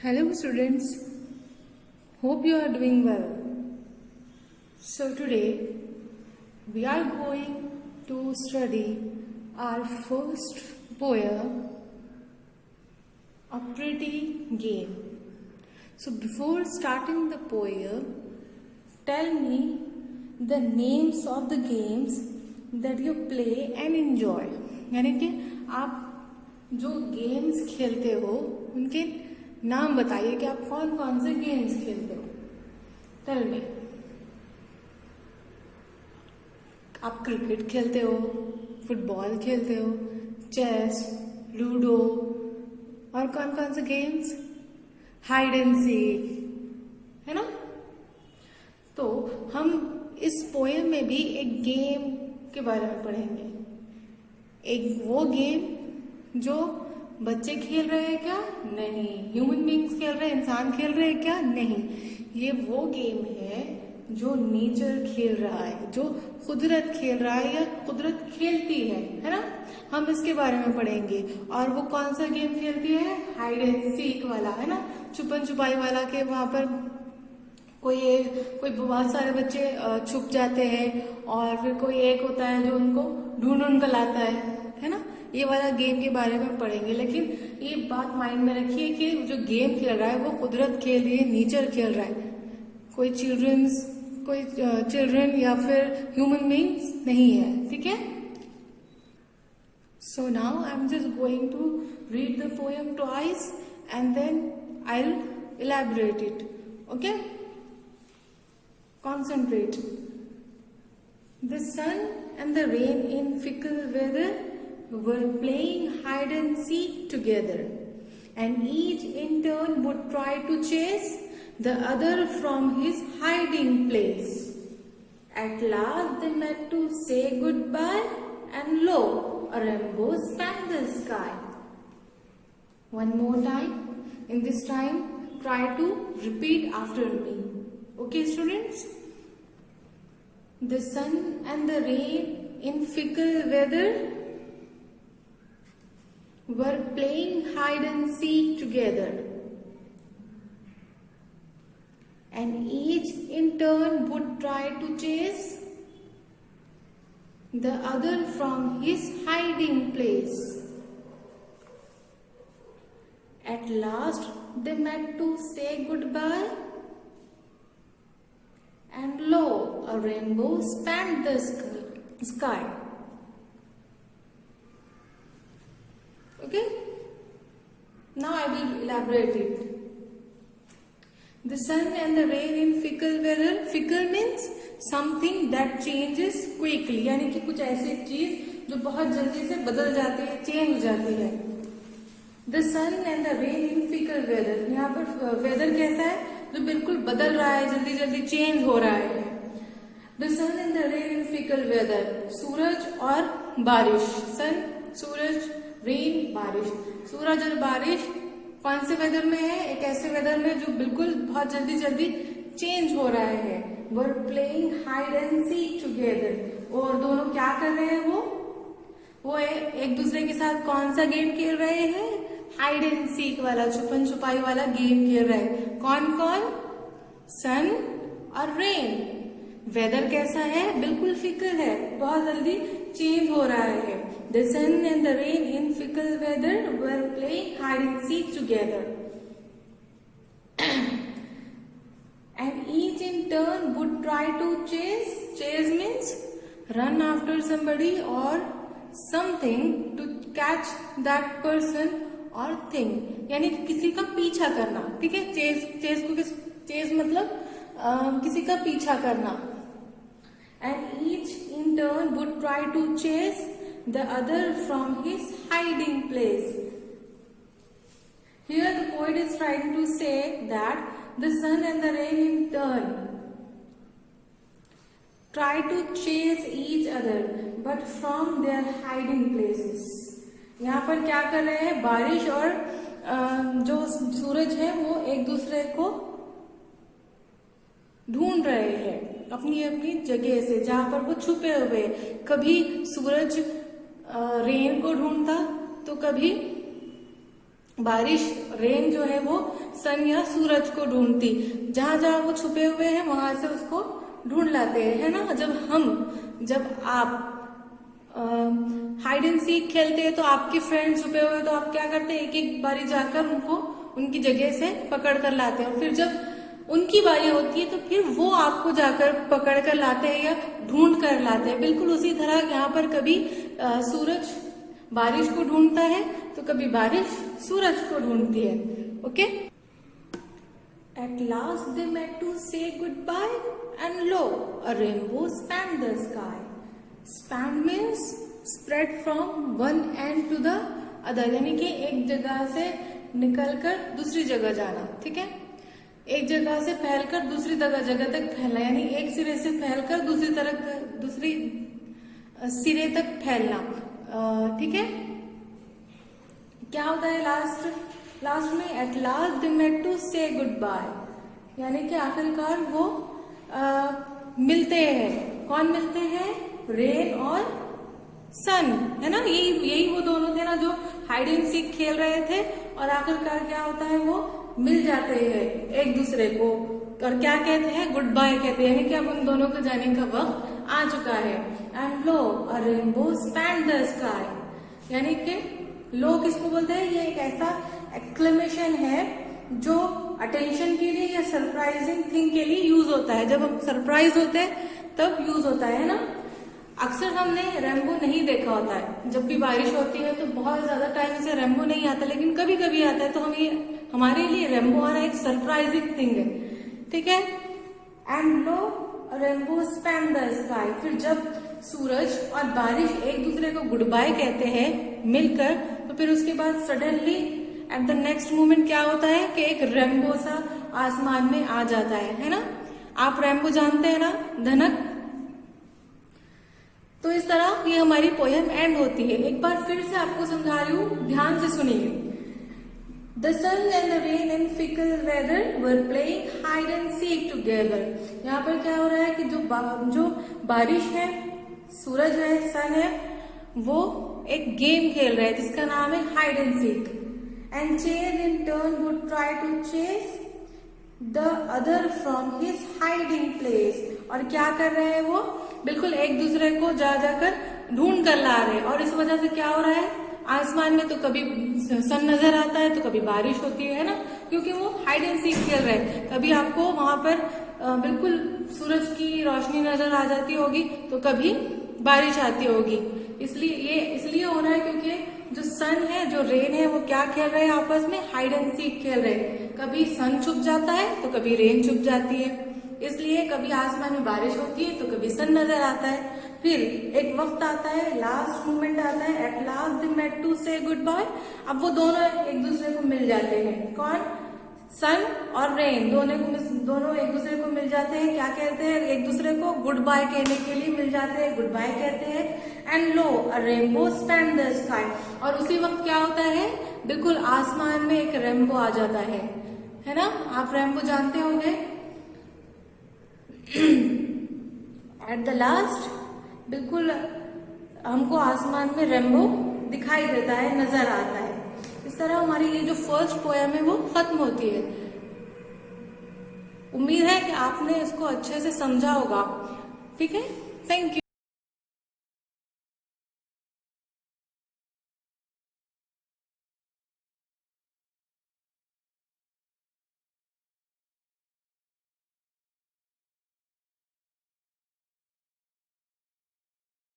Hello students, hope you are doing well. So today we are going to study our first poem, A Pretty Game. So before starting the poem, tell me the names of the games that you play and enjoy. यानी कि आप जो games खेलते हो उनके नाम बताइए कि आप कौन कौन से गेम्स खेलते हो. Tell me. आप क्रिकेट खेलते हो, फुटबॉल खेलते हो, चेस, लूडो और कौन कौन से गेम्स, हाइड एंड सीक, है ना. तो हम इस पोएम में भी एक गेम के बारे में पढ़ेंगे. एक वो गेम जो बच्चे खेल रहे हैं क्या? नहीं. ह्यूमन बींग्स खेल रहे हैं, इंसान खेल रहे हैं क्या? नहीं. ये वो गेम है जो नेचर खेल रहा है, जो कुदरत खेल रहा है या कुदरत खेलती है ना. हम इसके बारे में पढ़ेंगे. और वो कौन सा गेम खेलती है? हाइड एंड सीक वाला, है ना. छुपन छुपाई वाला के वहां पर कोई बहुत सारे बच्चे छुप जाते हैं और फिर कोई एक होता है जो उनको ढूंढ कर लाता है ना. ये वाला गेम के बारे में पढ़ेंगे. लेकिन ये बात माइंड में रखिए कि जो गेम खेल रहा है वो कुदरत खेल रही है, नेचर खेल रहा है. कोई चिल्ड्रन या फिर ह्यूमन बींग्स नहीं है. ठीक है. So now I am just going to read the poem twice and then I will elaborate it. Okay. Concentrate. The sun and the rain in fickle weather were playing hide and seek together, and each in turn would try to chase the other from his hiding place. At last they met to say goodbye, and lo, a rainbow spanned the sky. One more time. In this time, try to repeat after me. Okay, students? The sun and the rain in fickle weather were playing hide and seek together, and each in turn would try to chase the other from his hiding place. At last they met to say goodbye, and lo, a rainbow spanned the sky. Okay? Now I will elaborate it. The sun and the rain in fickle weather. Fickle means something that changes quickly. यानी कि कुछ ऐसी चीज जो बहुत जल्दी से बदल जाती है, चेंज हो जाती है. The sun and the rain in fickle weather. यहाँ पर वेदर कैसा है? जो बिल्कुल बदल रहा है, जल्दी जल्दी चेंज हो रहा है. The sun and the rain in fickle weather. सूरज और बारिश. सन, सूरज, रेन, बारिश. सूरज और बारिश कौन से वेदर में है? एक ऐसे वेदर में जो बिल्कुल बहुत जल्दी जल्दी चेंज हो रहा है. Were playing hide and seek together. और दोनों क्या कर रहे हैं? वो एक दूसरे के साथ कौन सा गेम खेल रहे हैं? हाइड एंड सीक वाला, छुपन छुपाई वाला गेम खेल रहे हैं. कौन कौन? सन और रेन. वेदर कैसा है? बिल्कुल फिकल है, बहुत जल्दी चेंज हो रहा है. The sun and the rain in fickle weather were playing hide and seek together, and each in turn would try to chase. Chase means run after somebody और something to catch that person और thing. यानी किसी का पीछा करना. ठीक है. Chess मतलब किसी का पीछा करना. And each in turn would try to chase the other from his hiding place. Here the poet is trying to say that the sun and the rain in turn try to chase each other but from their hiding places. यहाँ पर क्या कर रहे हैं? बारिश और जो सूरज है वो एक दूसरे को ढूंढ रहे हैं अपनी अपनी जगह से, जहां पर वो छुपे हुए. कभी सूरज रेन को ढूंढता तो कभी बारिश रेन जो है वो सन या सूरज को ढूंढती, जहां जहां वो छुपे हुए हैं वहां से उसको ढूंढ लाते हैं, है ना। जब आप हाइड एंड सीक खेलते हैं तो आपके फ्रेंड छुपे हुए हैं, तो आप क्या करते हैं, एक एक बारी जाकर उनको उनकी जगह से पकड़ कर लाते हैं, और फिर जब उनकी बारी होती है तो फिर वो आपको जाकर पकड़ कर लाते हैं या ढूंढ कर लाते हैं। बिल्कुल उसी तरह यहाँ पर कभी सूरज बारिश को ढूंढता है तो कभी बारिश सूरज को ढूंढती है। Okay. At last they met to say goodbye, and lo, a rainbow spanned the sky. Span means spread from one end to the other, यानी कि एक जगह से निकलकर दूसरी जगह जाना, ठीक है। एक जगह से फैलकर दूसरी जगह तक फैलना, यानी एक सिरे से फैलकर दूसरी सिरे तक फैलना, ठीक है। क्या होता है लास्ट में, at last they met to say goodbye, यानी कि आखिरकार वो मिलते हैं। कौन मिलते हैं, रेन और सन, है ना। यही वो दोनों थे ना जो हाइड एंड सीक खेल रहे थे, और आखिरकार क्या होता है, वो मिल जाते हैं एक दूसरे को, और क्या कहते हैं, गुड बाय कहते हैं, यानी कि अब उन दोनों को जाने का वक्त आ चुका है। And low, a rainbow span the sky, यानी कि लो किसको बोलते हैं, ये एक ऐसा एक्सक्लेमेशन है जो अटेंशन के लिए या सरप्राइजिंग थिंग के लिए यूज होता है। जब हम सरप्राइज होते हैं तब यूज होता है ना। अक्सर हमने रेनबो नहीं देखा होता है, जब भी बारिश होती है तो बहुत ज्यादा टाइम से रेनबो नहीं आता, लेकिन कभी कभी आता है, तो हमारे लिए रेनबो आना एक सरप्राइजिंग थिंग है, ठीक है। And low, rainbow span the sky, फिर जब सूरज और बारिश एक दूसरे को गुड बाय कहते हैं मिलकर, तो फिर उसके बाद suddenly at the next moment क्या होता है कि एक रेनबो सा आसमान में आ जाता है ना। आप रेनबो जानते हैं ना, धनक। तो इस तरह ये हमारी पोयम एंड होती है। एक बार फिर से आपको समझा रही हूँ, ध्यान से सुनिए। The sun and the rain in fickle weather were playing hide and seek together. यहाँ पर क्या हो रहा है कि जो बारिश है, सूरज है, सन है, वो एक गेम खेल रहे हैं जिसका नाम है hide and seek. And chair in turn would try to chase the other from his hiding place. और क्या कर रहे हैं वो, बिल्कुल एक दूसरे को जाकर ढूंढ कर ला रहे हैं, और इस वजह से क्या हो रहा है, आसमान में तो कभी सन नजर आता है तो कभी बारिश होती है ना, क्योंकि वो हाइड एंड सीक खेल रहे हैं। कभी आपको वहां पर बिल्कुल सूरज की रोशनी नजर आ जाती होगी तो कभी बारिश आती होगी। इसलिए हो रहा है क्योंकि जो सन है, जो रेन है, वो क्या खेल रहे हैं, आपस में हाइड एंड सीक खेल रहे हैं। कभी सन छुप जाता है तो कभी रेन छुप जाती है, इसलिए कभी आसमान में बारिश होती है तो कभी सन नजर आता है। फिर एक वक्त आता है, लास्ट मोमेंट आता है, at last they met to say goodbye. अब वो दोनों एक दूसरे को मिल जाते हैं। कौन, सन और रेन, दोनों एक दूसरे को मिल जाते हैं। क्या कहते हैं, एक दूसरे को गुड बाय कहने के लिए मिल जाते हैं, गुड बाय कहते हैं। And low, a rainbow span the sky, और उसी वक्त क्या होता है, बिल्कुल आसमान में एक रेनबो आ जाता है ना। आप रेनबो जानते होंगे। एट द लास्ट बिल्कुल हमको आसमान में रेनबो दिखाई देता है, नजर आता है। इस तरह हमारी ये जो फर्स्ट पोयम है वो खत्म होती है। उम्मीद है कि आपने इसको अच्छे से समझा होगा, ठीक है। Thank you.